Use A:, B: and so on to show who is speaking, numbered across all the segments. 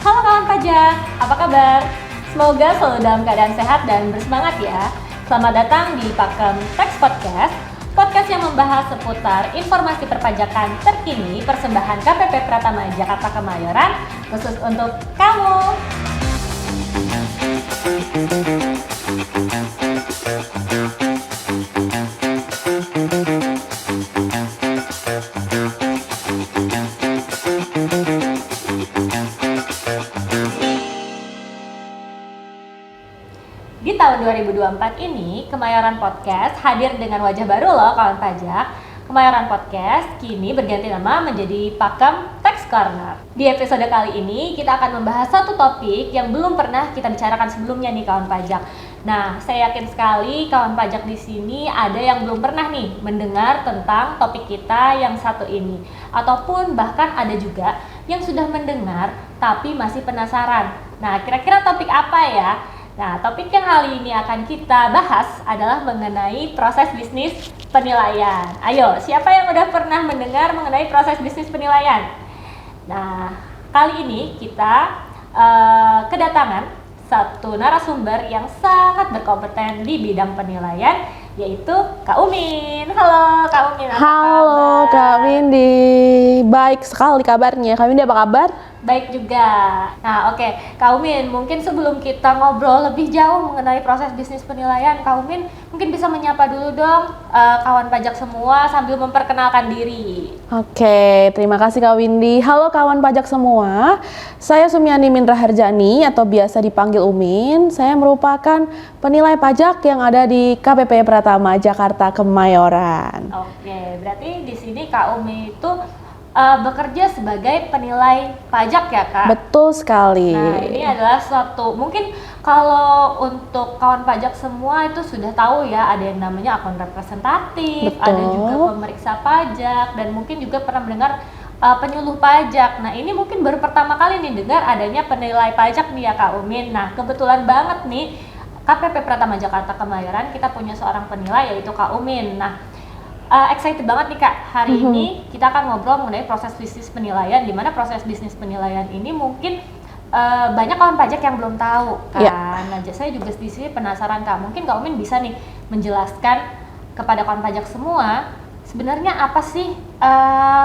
A: Halo kawan pajak, apa kabar? Semoga selalu dalam keadaan sehat dan bersemangat ya. Selamat datang di Pakem Tax Podcast, podcast yang membahas seputar informasi perpajakan terkini persembahan KPP Pratama Jakarta Kemayoran khusus untuk kamu. Di tahun 2024 ini, Kemayoran Podcast hadir dengan wajah baru loh kawan pajak. Kemayoran Podcast kini berganti nama menjadi Pakem Tax Corner. Di episode kali ini, kita akan membahas satu topik yang belum pernah kita bicarakan sebelumnya nih kawan pajak. Nah, saya yakin sekali kawan pajak di sini ada yang belum pernah nih mendengar tentang topik kita yang satu ini. Ataupun bahkan ada juga yang sudah mendengar tapi masih penasaran. Nah, kira-kira topik apa ya? Nah, topik yang kali ini akan kita bahas adalah mengenai proses bisnis penilaian. Ayo, siapa yang udah pernah mendengar mengenai proses bisnis penilaian? Nah, kali ini kita kedatangan satu narasumber yang sangat berkompeten di bidang penilaian, yaitu Kak Umin. Halo Kak Umin, apa
B: Halo
A: kabar?
B: Kak Windy, baik sekali kabarnya. Kak Windy apa kabar?
A: Baik juga. Nah, oke. Kak Umin, mungkin sebelum kita ngobrol lebih jauh mengenai proses bisnis penilaian, Kak Umin mungkin bisa menyapa dulu dong kawan pajak semua sambil memperkenalkan diri.
B: Oke, terima kasih Kak Windy. Halo kawan pajak semua, saya Sumiani Mindra Harjani atau biasa dipanggil Umin. Saya merupakan penilai pajak yang ada di KPP Pratama Jakarta Kemayoran.
A: Oke, berarti di sini Kak Umin itu bekerja sebagai penilai pajak ya Kak?
B: Betul sekali.
A: Nah, ini adalah suatu, mungkin kalau untuk kawan pajak semua itu sudah tahu ya, ada yang namanya akun representatif,
B: Betul.
A: ada juga pemeriksa pajak, dan mungkin juga pernah mendengar penyuluh pajak. Nah, ini mungkin baru pertama kali nih dengar adanya penilai pajak nih ya Kak Umin. Nah, kebetulan banget nih KPP Pratama Jakarta Kemayoran kita punya seorang penilai yaitu Kak Umin. Nah, excited banget nih Kak, hari ini kita akan ngobrol mengenai proses bisnis penilaian, di mana proses bisnis penilaian ini mungkin banyak kawan pajak yang belum tahu kan. Nah, saya juga di sini penasaran Kak, mungkin Kak Umin bisa nih menjelaskan kepada kawan pajak semua sebenarnya apa sih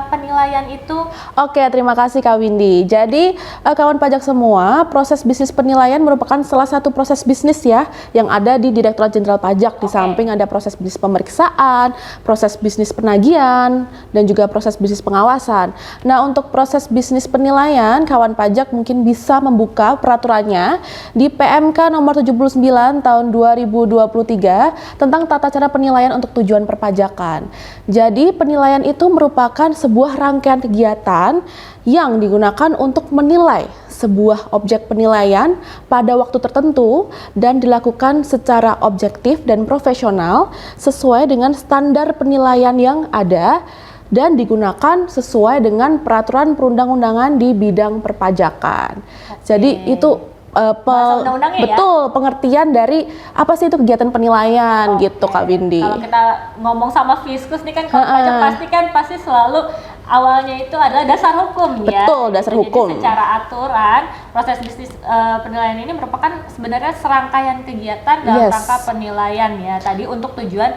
A: penilaian itu?
B: Oke, terima kasih Kak Windy. Jadi kawan pajak semua, proses bisnis penilaian merupakan salah satu proses bisnis ya yang ada di Direktorat Jenderal Pajak. Di samping ada proses bisnis pemeriksaan, proses bisnis penagihan, dan juga proses bisnis pengawasan. Nah, untuk proses bisnis penilaian, kawan pajak mungkin bisa membuka peraturannya di PMK nomor 79 tahun 2023 tentang tata cara penilaian untuk tujuan perpajakan. Jadi penilaian itu merupakan sebuah rangkaian kegiatan yang digunakan untuk menilai sebuah objek penilaian pada waktu tertentu dan dilakukan secara objektif dan profesional sesuai dengan standar penilaian yang ada dan digunakan sesuai dengan peraturan perundang-undangan di bidang perpajakan. Jadi itu betul pengertian dari apa sih itu kegiatan penilaian gitu Kak Windy.
A: Kalau kita ngomong sama Fiskus nih kan kalau pajak pasti selalu awalnya itu adalah dasar hukum ya.
B: Betul, dasar hukum.
A: Jadi secara aturan proses bisnis penilaian ini merupakan sebenarnya serangkaian kegiatan dalam rangka penilaian ya. Tadi untuk tujuan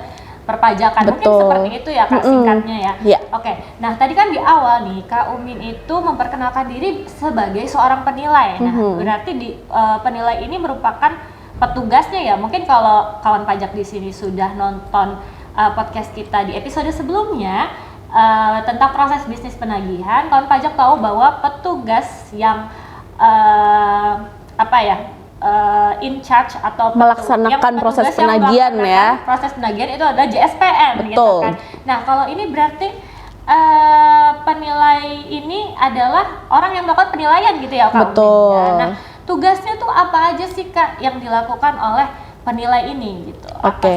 A: perpajakan.
B: Betul.
A: Mungkin seperti itu ya Kak singkatnya ya.
B: Yeah.
A: Oke. Nah, tadi kan di awal nih Kak Umin itu memperkenalkan diri sebagai seorang penilai. Nah, berarti di penilai ini merupakan petugasnya ya. Mungkin kalau kawan pajak di sini sudah nonton podcast kita di episode sebelumnya tentang proses bisnis penagihan, kawan pajak tahu bahwa petugas yang in charge atau
B: melaksanakan proses penagihan ya.
A: Proses penagihan itu adalah JSPN gitu kan. Nah, kalau ini berarti penilai ini adalah orang yang melakukan penilaian gitu ya Kak.
B: Betul.
A: Nah, tugasnya tuh apa aja sih Kak yang dilakukan oleh penilai ini gitu?
B: Oke.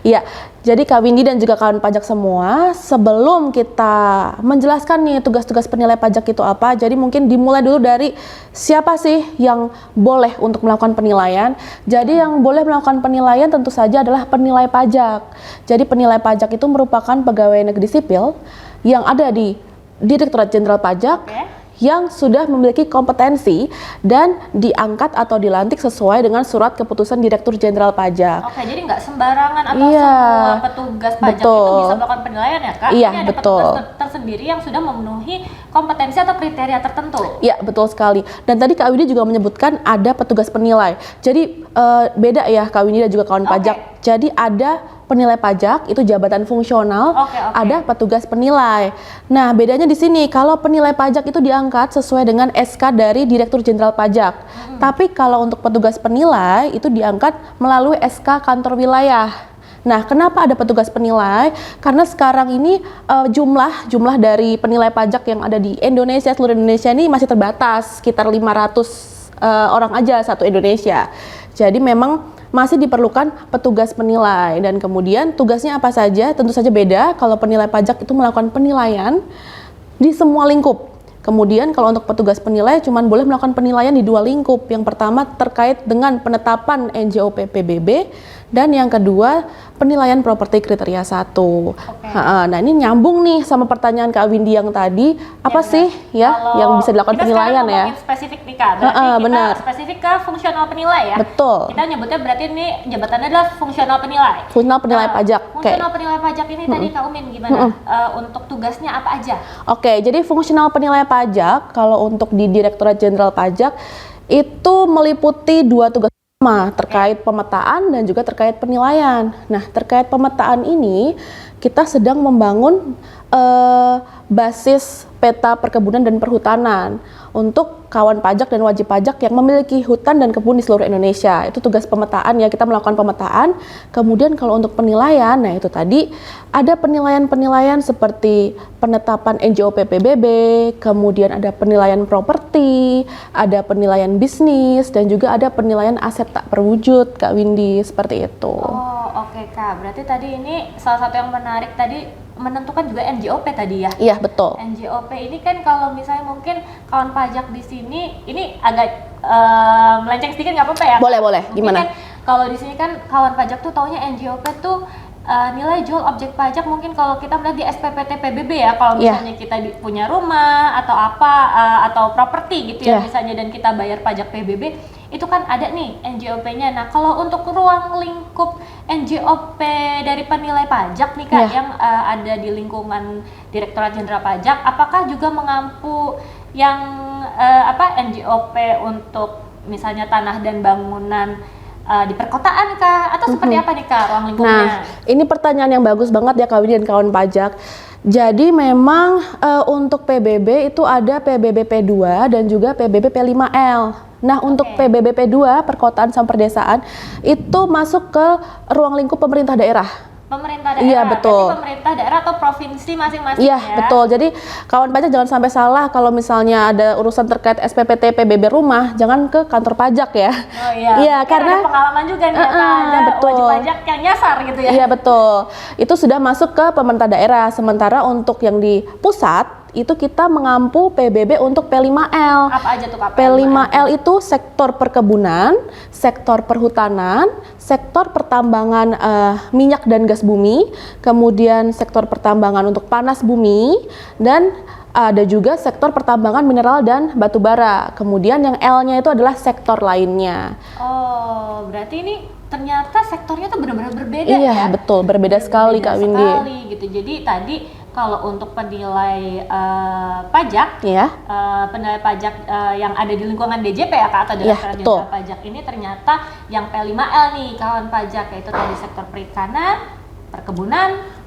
B: Ya, jadi Kak Windy dan juga kawan pajak semua, sebelum kita menjelaskan nih tugas-tugas penilai pajak itu apa, jadi mungkin dimulai dulu dari siapa sih yang boleh untuk melakukan penilaian. Jadi yang boleh melakukan penilaian tentu saja adalah penilai pajak. Jadi penilai pajak itu merupakan pegawai negeri sipil yang ada di Direktorat Jenderal Pajak yang sudah memiliki kompetensi dan diangkat atau dilantik sesuai dengan surat keputusan Direktur Jenderal Pajak.
A: Oke, jadi nggak sembarangan atau
B: Iya.
A: semua petugas pajak
B: Betul.
A: itu bisa melakukan penilaian ya Kak?
B: Iya,
A: Ini ada
B: betul.
A: petugas tersendiri yang sudah memenuhi kompetensi atau kriteria tertentu.
B: Ya, betul sekali. Dan tadi Kak Windy juga menyebutkan ada petugas penilai. Jadi beda ya Kak Windy dan juga kawan
A: Oke.
B: pajak. Jadi ada penilai pajak, itu jabatan fungsional,
A: Oke.
B: ada petugas penilai. Nah, bedanya di sini kalau penilai pajak itu diangkat sesuai dengan SK dari Direktur Jenderal Pajak. Tapi kalau untuk petugas penilai itu diangkat melalui SK kantor wilayah. Nah, kenapa ada petugas penilai? Karena sekarang ini jumlah dari penilai pajak yang ada di Indonesia, seluruh Indonesia ini masih terbatas, sekitar 500 orang aja satu Indonesia. Jadi memang masih diperlukan petugas penilai, dan kemudian tugasnya apa saja? Tentu saja beda. Kalau penilai pajak itu melakukan penilaian di semua lingkup. Kemudian kalau untuk petugas penilai cuman boleh melakukan penilaian di 2 lingkup. Yang pertama terkait dengan penetapan NJOP PBB, dan yang kedua penilaian properti kriteria 1. Nah, ini nyambung nih sama pertanyaan Kak Windy yang tadi, apa
A: Ya,
B: sih ya
A: Kalau
B: yang bisa dilakukan penilaian
A: kita
B: ya?
A: ngomongin spesifik nih Kak, berarti kita
B: benar.
A: spesifik ke fungsional penilai ya.
B: Betul.
A: Kita nyebutnya berarti ini jabatannya adalah fungsional penilai.
B: Fungsional penilai pajak.
A: Fungsional penilai pajak ini tadi Kak Umin gimana? Untuk tugasnya apa aja?
B: Oke, jadi fungsional penilai pajak kalau untuk di Direktorat Jenderal Pajak itu meliputi 2 tugas utama, terkait pemetaan dan juga terkait penilaian. Nah, terkait pemetaan ini kita sedang membangun basis peta perkebunan dan perhutanan untuk kawan pajak dan wajib pajak yang memiliki hutan dan kebun di seluruh Indonesia. Itu tugas pemetaan ya, kita melakukan pemetaan. Kemudian kalau untuk penilaian, nah itu tadi ada penilaian-penilaian seperti penetapan NJOP PBB, kemudian ada penilaian properti, ada penilaian bisnis, dan juga ada penilaian aset tak berwujud, Kak Windy, seperti itu.
A: Oh, oke Kak. Berarti tadi ini salah satu yang menarik tadi menentukan juga NJOP tadi ya.
B: Iya, betul.
A: NJOP ini kan kalau misalnya mungkin kawan pajak di sini ini agak melenceng sedikit nggak apa-apa ya?
B: Boleh.
A: Mungkin
B: Gimana?
A: kan kalau di sini kan kawan pajak tuh taunya NJOP tuh nilai jual objek pajak, mungkin kalau kita melihat di SPPT PBB ya, kalau misalnya kita punya rumah atau apa atau properti gitu ya misalnya, dan kita bayar pajak PBB itu kan ada nih NJOP-nya. Nah, kalau untuk ruang lingkup NJOP dari penilai pajak nih Kak yang ada di lingkungan Direktorat Jenderal Pajak, apakah juga mengampu yang NJOP untuk misalnya tanah dan bangunan di perkotaan kah? Atau seperti apa nih Kak ruang lingkupnya?
B: Nah, ini pertanyaan yang bagus banget ya Kak Windy dan kawan pajak. Jadi memang untuk PBB itu ada PBB P2 dan juga PBB P5L. Nah, untuk PBB P2, perkotaan sama perdesaan, itu masuk ke ruang lingkup pemerintah daerah.
A: Pemerintah daerah?
B: Iya, betul.
A: Berarti pemerintah daerah atau provinsi masing-masing
B: Iya,
A: ya?
B: betul. Jadi kawan pajak jangan sampai salah kalau misalnya ada urusan terkait SPPT PBB rumah, jangan ke kantor pajak ya.
A: Oh iya.
B: Iya, karena
A: ada pengalaman juga nih ada
B: betul.
A: wajib pajak yang nyasar gitu ya.
B: Iya, betul. Itu sudah masuk ke pemerintah daerah. Sementara untuk yang di pusat itu kita mengampu PBB untuk P5L.
A: Apa aja tuh Kak?
B: P5L itu sektor perkebunan, sektor perhutanan, sektor pertambangan minyak dan gas bumi, kemudian sektor pertambangan untuk panas bumi, dan ada juga sektor pertambangan mineral dan batu bara. Kemudian yang L-nya itu adalah sektor lainnya.
A: Oh, berarti ini ternyata sektornya tuh benar-benar berbeda
B: ya?
A: Iya,
B: betul, berbeda sekali Kak Windy.
A: Sekali gitu. Jadi tadi kalau untuk penilai pajak, penilai pajak yang ada di lingkungan DJP ya Kak, atau Direktorat Jenderal Pajak ini ternyata yang P5L nih kawan pajak, yaitu tadi sektor perikanan, perkebunan,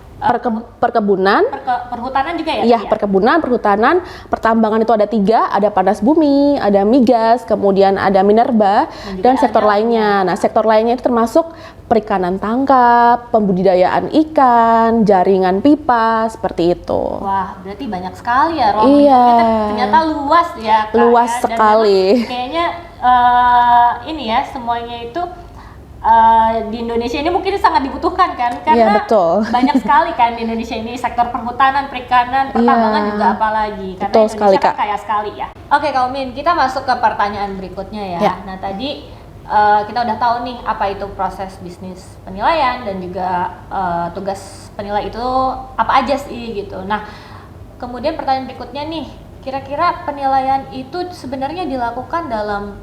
B: perkebunan,
A: perhutanan juga ya?
B: Iya, perkebunan, perhutanan, pertambangan itu ada 3, ada panas bumi, ada migas, kemudian ada minerba, dan sektor lainnya. Nah, sektor lainnya itu termasuk perikanan tangkap, pembudidayaan ikan, jaringan pipa, seperti itu.
A: Wah, berarti banyak sekali ya ruang lingkupnya, ternyata luas ya Kak.
B: Luas sekali.
A: Dan kayaknya ini ya, semuanya itu di Indonesia ini mungkin sangat dibutuhkan kan, karena banyak sekali kan di Indonesia ini sektor perhutanan, perikanan, pertambangan juga apalagi, karena Indonesia kan kaya sekali ya. Oke Kak Umin, kita masuk ke pertanyaan berikutnya ya. Nah tadi kita udah tahu nih apa itu proses bisnis penilaian dan juga tugas penilai itu apa aja sih gitu. Nah kemudian pertanyaan berikutnya nih, kira-kira penilaian itu sebenarnya dilakukan dalam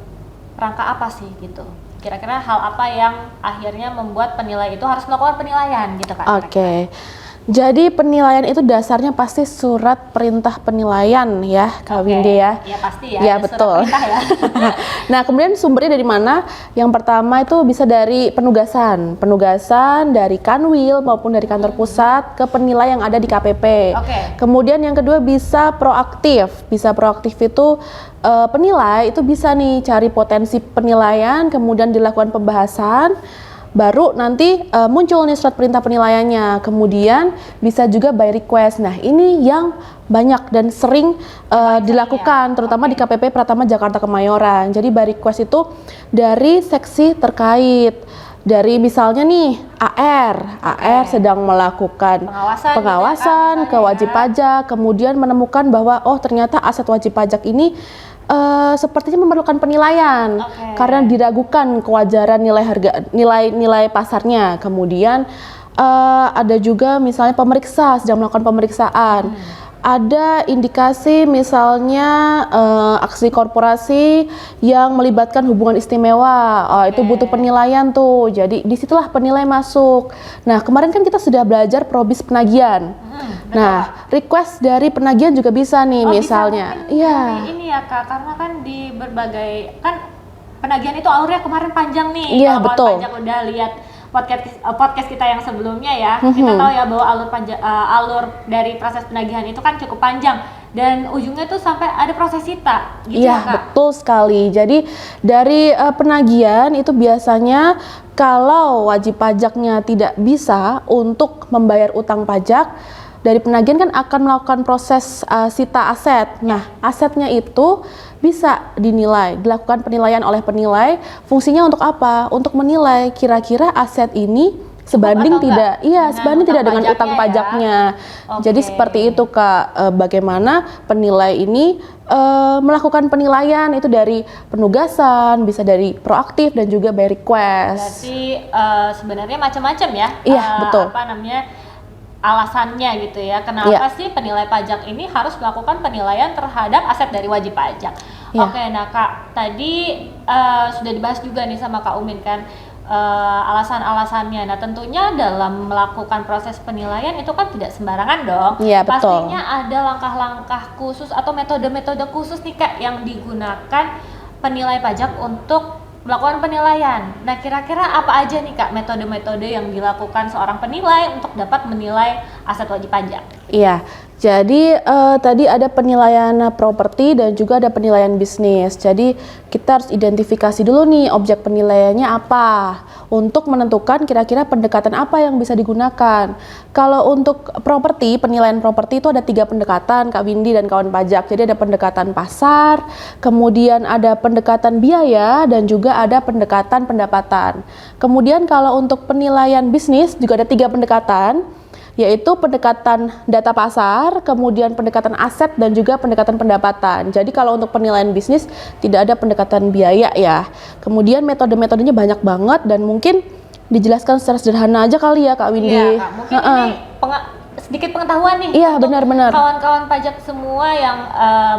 A: rangka apa sih gitu? Kira-kira hal apa yang akhirnya membuat penilai itu harus melakukan penilaian gitu kan?
B: Oke. Jadi penilaian itu dasarnya pasti surat perintah penilaian ya, Kak Windy ya.
A: Ya pasti ya.
B: Ya
A: ada
B: betul.
A: surat perintah ya.
B: Nah kemudian sumbernya dari mana? Yang pertama itu bisa dari penugasan dari Kanwil maupun dari kantor pusat ke penilai yang ada di KPP.
A: Oke.
B: Kemudian yang kedua bisa proaktif itu penilai itu bisa nih cari potensi penilaian, kemudian dilakukan pembahasan. Baru nanti muncul nih surat perintah penilaiannya, kemudian bisa juga by request. Nah ini yang banyak dan sering dilakukan, terutama di KPP Pratama Jakarta Kemayoran. Jadi by request itu dari seksi terkait, dari misalnya nih AR sedang melakukan pengawasan ke wajib pajak, kemudian menemukan bahwa oh ternyata aset wajib pajak ini sepertinya memerlukan penilaian karena diragukan kewajaran nilai pasarnya. Kemudian ada juga misalnya pemeriksa sedang melakukan pemeriksaan. Ada indikasi misalnya aksi korporasi yang melibatkan hubungan istimewa, itu butuh penilaian tuh. Jadi disitulah penilai masuk. Nah kemarin kan kita sudah belajar probis penagihan. Nah request dari penagihan juga bisa nih misalnya.
A: Iya. Ini ya Kak, karena kan di berbagai kan penagihan itu alurnya kemarin panjang nih.
B: Iya
A: Kalau
B: betul.
A: pajak udah lihat podcast kita yang sebelumnya ya, kita tahu ya bahwa alur dari proses penagihan itu kan cukup panjang dan ujungnya tuh sampai ada proses sita gitu
B: ya,
A: Kak.
B: Betul sekali. Jadi dari penagihan itu biasanya kalau wajib pajaknya tidak bisa untuk membayar utang pajak, dari penagihan kan akan melakukan proses sita aset. Nah, asetnya itu bisa dilakukan penilaian oleh penilai. Fungsinya untuk apa? Untuk menilai kira-kira aset ini sebanding tidak, sebanding tidak dengan utang pajaknya. Jadi seperti itu Kak, bagaimana penilai ini melakukan penilaian itu dari penugasan, bisa dari proaktif dan juga by request.
A: Berarti sebenarnya macam-macam ya?
B: Iya betul.
A: Apa namanya? Alasannya gitu ya, kenapa sih penilai pajak ini harus melakukan penilaian terhadap aset dari wajib pajak. Oke, nah Kak, tadi sudah dibahas juga nih sama Kak Umin kan alasan-alasannya. Nah tentunya dalam melakukan proses penilaian itu kan tidak sembarangan dong.
B: Iya betul.
A: Pastinya ada langkah-langkah khusus atau metode-metode khusus nih Kak yang digunakan penilai pajak untuk melakukan penilaian. Nah, kira-kira apa aja nih Kak metode-metode yang dilakukan seorang penilai untuk dapat menilai aset wajib pajak?
B: Iya, jadi tadi ada penilaian properti dan juga ada penilaian bisnis. Jadi kita harus identifikasi dulu nih objek penilaiannya apa untuk menentukan kira-kira pendekatan apa yang bisa digunakan. Kalau untuk properti, penilaian properti itu ada 3 pendekatan Kak Windy dan kawan pajak. Jadi ada pendekatan pasar, kemudian ada pendekatan biaya dan juga ada pendekatan pendapatan. Kemudian kalau untuk penilaian bisnis juga ada 3 pendekatan, yaitu pendekatan data pasar, kemudian pendekatan aset dan juga pendekatan pendapatan. Jadi kalau untuk penilaian bisnis tidak ada pendekatan biaya ya. Kemudian metode-metodenya banyak banget dan mungkin dijelaskan secara sederhana aja kali ya Kak Windy.
A: Iya Kak, mungkin ini sedikit pengetahuan nih untuk
B: benar-benar
A: kawan-kawan pajak semua yang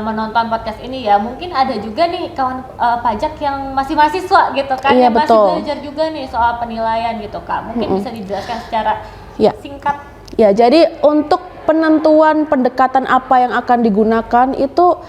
A: menonton podcast ini ya. Mungkin ada juga nih kawan pajak yang masih mahasiswa gitu kan, yang masih belajar juga nih soal penilaian gitu Kak. Mungkin bisa dijelaskan secara singkat.
B: Ya, jadi untuk penentuan pendekatan apa yang akan digunakan itu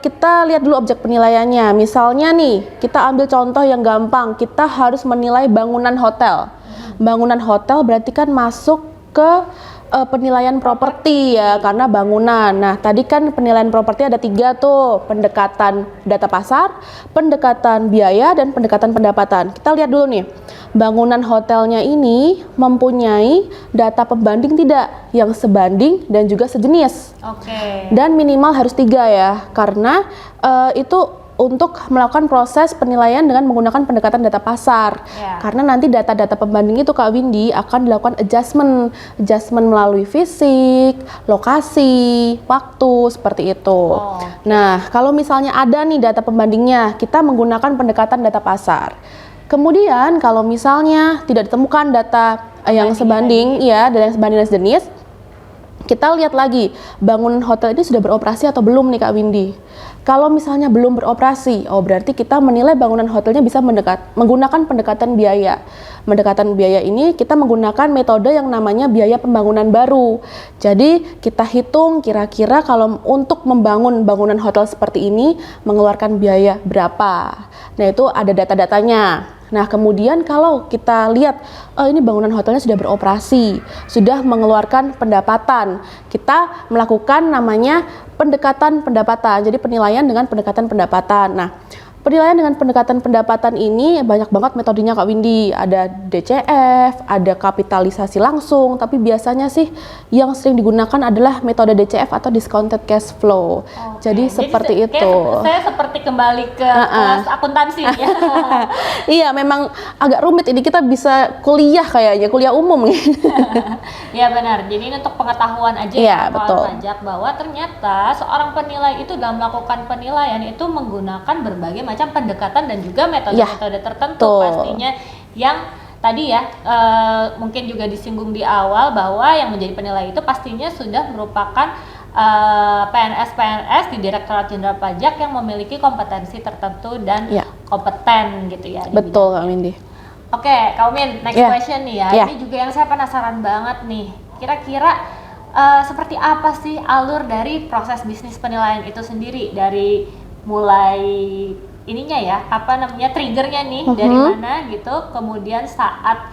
B: kita lihat dulu objek penilaiannya. Misalnya nih, kita ambil contoh yang gampang, kita harus menilai bangunan hotel. Bangunan hotel berarti kan masuk ke penilaian properti ya, karena bangunan. Nah, tadi kan penilaian properti ada 3 tuh, pendekatan data pasar, pendekatan biaya, dan pendekatan pendapatan. Kita lihat dulu nih, bangunan hotelnya ini mempunyai data pembanding tidak, yang sebanding dan juga sejenis. Dan minimal harus 3 ya, karena itu untuk melakukan proses penilaian dengan menggunakan pendekatan data pasar. Karena nanti data-data pembanding itu Kak Windy akan dilakukan adjustment melalui fisik, lokasi, waktu, seperti itu. Nah, kalau misalnya ada nih data pembandingnya, kita menggunakan pendekatan data pasar. Kemudian kalau misalnya tidak ditemukan data yang sebanding dan yang sebanding dan sejenis, kita lihat lagi bangunan hotel ini sudah beroperasi atau belum nih Kak Windy. Kalau misalnya belum beroperasi, oh berarti kita menilai bangunan hotelnya bisa menggunakan pendekatan biaya. Pendekatan biaya ini kita menggunakan metode yang namanya biaya pembangunan baru. Jadi kita hitung kira-kira kalau untuk membangun bangunan hotel seperti ini mengeluarkan biaya berapa. Nah itu ada data-datanya. Nah kemudian kalau kita lihat ini bangunan hotelnya sudah beroperasi, sudah mengeluarkan pendapatan, kita melakukan namanya pendekatan pendapatan, jadi penilaian dengan pendekatan pendapatan. Nah penilaian dengan pendekatan pendapatan ini banyak banget metodenya Kak Windy. Ada DCF, ada kapitalisasi langsung, tapi biasanya sih yang sering digunakan adalah metode DCF atau discounted cash flow. Jadi seperti itu.
A: Saya seperti kembali ke kelas akuntansi ya.
B: Iya, memang agak rumit ini, kita bisa kuliah kayaknya, kuliah umum gitu.
A: Ya benar. Jadi ini untuk pengetahuan aja
B: ya, betul.
A: Pajak bahwa ternyata seorang penilai itu dalam melakukan penilaian itu menggunakan berbagai macam pendekatan dan juga metode-metode tertentu pastinya yang tadi ya mungkin juga disinggung di awal bahwa yang menjadi penilai itu pastinya sudah merupakan PNS di Direktorat Jenderal Pajak yang memiliki kompetensi tertentu dan kompeten gitu ya.
B: Betul Kak Windy.
A: Oke, Kak Umin, next question nih ya. Ini juga yang saya penasaran banget nih. Kira-kira seperti apa sih alur dari proses bisnis penilaian itu sendiri, dari mulai ininya ya, apa namanya, triggernya nih dari mana gitu, kemudian saat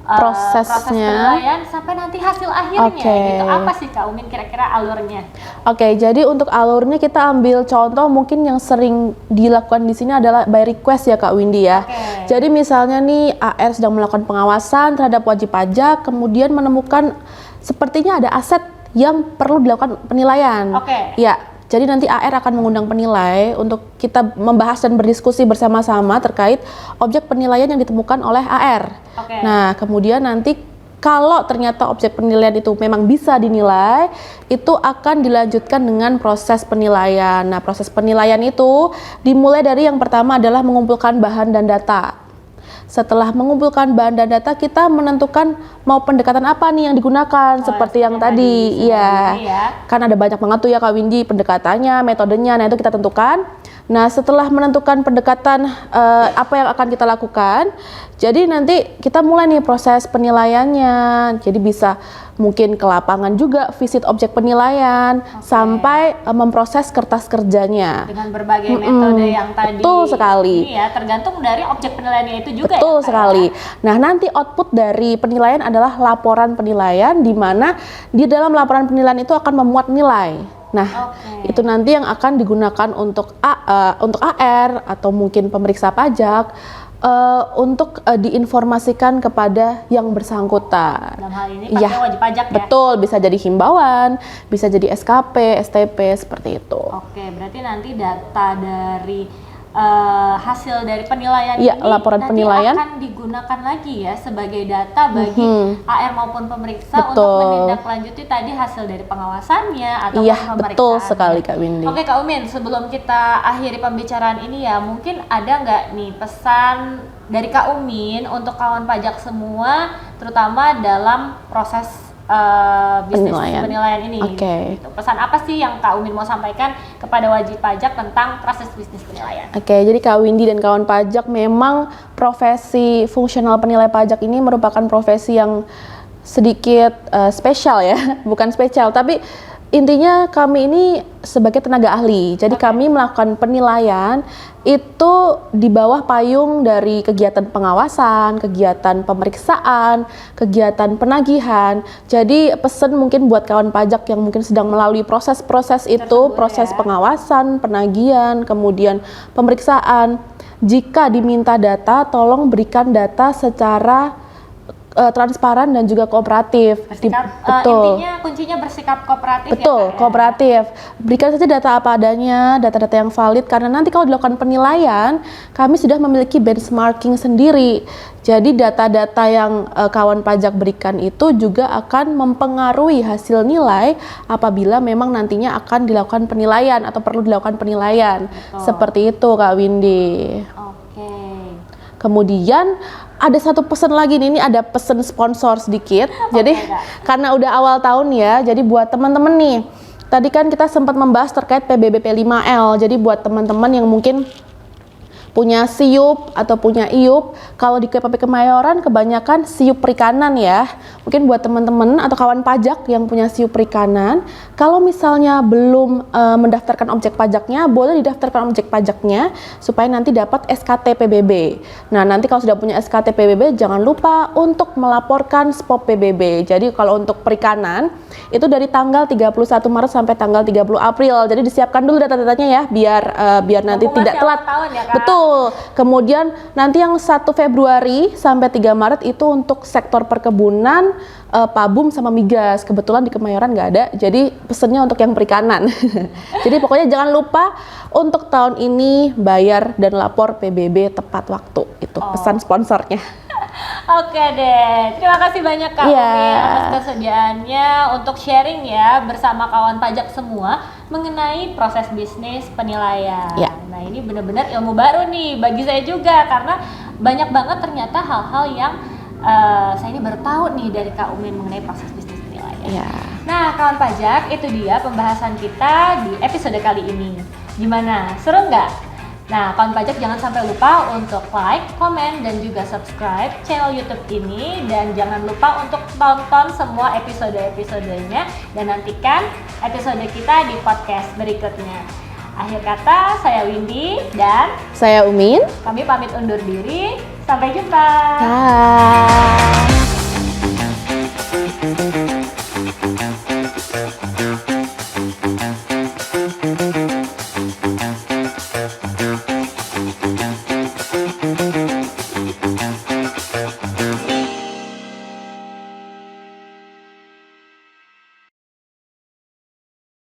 A: proses penilaian sampai nanti hasil akhirnya gitu. Apa sih Kak Umin kira-kira alurnya?
B: Jadi untuk alurnya kita ambil contoh mungkin yang sering dilakukan di sini adalah by request ya Kak Windy ya. Jadi misalnya nih AR sedang melakukan pengawasan terhadap wajib pajak, kemudian menemukan sepertinya ada aset yang perlu dilakukan penilaian. Ya. Jadi nanti AR akan mengundang penilai untuk kita membahas dan berdiskusi bersama-sama terkait objek penilaian yang ditemukan oleh AR. Nah, kemudian nanti kalau ternyata objek penilaian itu memang bisa dinilai, itu akan dilanjutkan dengan proses penilaian. Nah, proses penilaian itu dimulai dari yang pertama adalah mengumpulkan bahan dan data. Setelah mengumpulkan bahan dan data, kita menentukan mau pendekatan apa nih yang digunakan, seperti yang tadi. Iya, kan ada banyak banget tuh ya Kak Windy, pendekatannya, metodenya, nah itu kita tentukan. Nah setelah menentukan pendekatan apa yang akan kita lakukan, jadi nanti kita mulai nih proses penilaiannya. Jadi bisa mungkin ke lapangan juga, visit objek penilaian, sampai memproses kertas kerjanya.
A: Dengan berbagai metode yang tadi.
B: Betul sekali.
A: Ini ya, tergantung dari objek penilaiannya itu juga.
B: Betul sekali. Nah nanti output dari penilaian adalah laporan penilaian, di mana di dalam laporan penilaian itu akan memuat nilai. Nah, itu nanti yang akan digunakan untuk AR atau mungkin pemeriksa pajak untuk diinformasikan kepada yang bersangkutan.
A: Dalam hal ini pakai wajib pajak ya?
B: Betul, bisa jadi himbauan, bisa jadi SKP, STP, seperti itu.
A: Berarti nanti data dari hasil dari penilaian ini
B: laporan
A: nanti
B: penilaian
A: akan digunakan lagi ya sebagai data bagi AR maupun pemeriksa untuk menindaklanjuti tadi hasil dari pengawasannya atau pemeriksaannya.
B: Betul sekali Kak Windy.
A: Oke Kak Umin, sebelum kita akhiri pembicaraan ini ya, mungkin ada nggak nih pesan dari Kak Umin untuk kawan pajak semua, terutama dalam proses bisnis penilaian ini. Gitu. Pesan apa sih yang Kak Umin mau sampaikan kepada wajib pajak tentang proses bisnis penilaian? Jadi
B: Kak Windy dan kawan pajak, memang profesi fungsional penilai pajak ini merupakan profesi yang sedikit spesial ya, bukan spesial, tapi intinya kami ini sebagai tenaga ahli. Jadi kami melakukan penilaian itu di bawah payung dari kegiatan pengawasan, kegiatan pemeriksaan, kegiatan penagihan. Jadi pesan mungkin buat kawan pajak yang mungkin sedang melalui proses-proses itu, proses pengawasan, penagihan, kemudian pemeriksaan. Jika diminta data, tolong berikan data secara transparan dan juga kooperatif.
A: Intinya kuncinya bersikap kooperatif.
B: Betul, kooperatif. Berikan saja data apa adanya, data-data yang valid, karena nanti kalau dilakukan penilaian, kami sudah memiliki benchmarking sendiri. Jadi data-data yang kawan pajak berikan itu juga akan mempengaruhi hasil nilai apabila memang nantinya akan dilakukan penilaian atau perlu dilakukan penilaian. Seperti itu Kak Windy. Kemudian ada satu pesan lagi nih, ini ada pesan sponsor sedikit. Jadi karena udah awal tahun ya, jadi buat teman-teman nih, tadi kan kita sempat membahas terkait PBBP 5L. Jadi buat teman-teman yang mungkin punya siup atau punya iup, kalau di KPP Kemayoran kebanyakan siup perikanan ya. Mungkin buat teman-teman atau kawan pajak yang punya siup perikanan, kalau misalnya belum mendaftarkan objek pajaknya, boleh didaftarkan objek pajaknya supaya nanti dapat SKT PBB. Nah, nanti kalau sudah punya SKT PBB, jangan lupa untuk melaporkan SPOP PBB. Jadi kalau untuk perikanan itu dari tanggal 31 Maret sampai tanggal 30 April. Jadi disiapkan dulu data-datanya ya, biar nanti tidak telat.
A: Tahun ya, Kak?
B: Betul. Kemudian nanti yang 1 Februari sampai 3 Maret itu untuk sektor perkebunan, Pabum sama migas. Kebetulan di Kemayoran nggak ada, jadi pesennya untuk yang perikanan. Jadi pokoknya jangan lupa untuk tahun ini bayar dan lapor PBB tepat waktu. Itu pesan sponsornya.
A: Oke deh, terima kasih banyak Kak Umi atas kesediaannya untuk sharing ya bersama kawan pajak semua mengenai proses bisnis penilaian.
B: Ya.
A: Nah, ini benar-benar ilmu baru nih bagi saya juga, karena banyak banget ternyata hal-hal yang saya ini baru tahu nih dari Kak Umi mengenai proses bisnis penilaian.
B: Ya.
A: Nah, kawan pajak, itu dia pembahasan kita di episode kali ini. Gimana? Seru nggak? Nah, kawan pajak jangan sampai lupa untuk like, komen, dan juga subscribe channel YouTube ini. Dan jangan lupa untuk tonton semua episode-episodenya dan nantikan episode kita di podcast berikutnya. Akhir kata, saya Windy dan
B: Saya Umin.
A: kami pamit undur diri. Sampai jumpa.
B: Bye.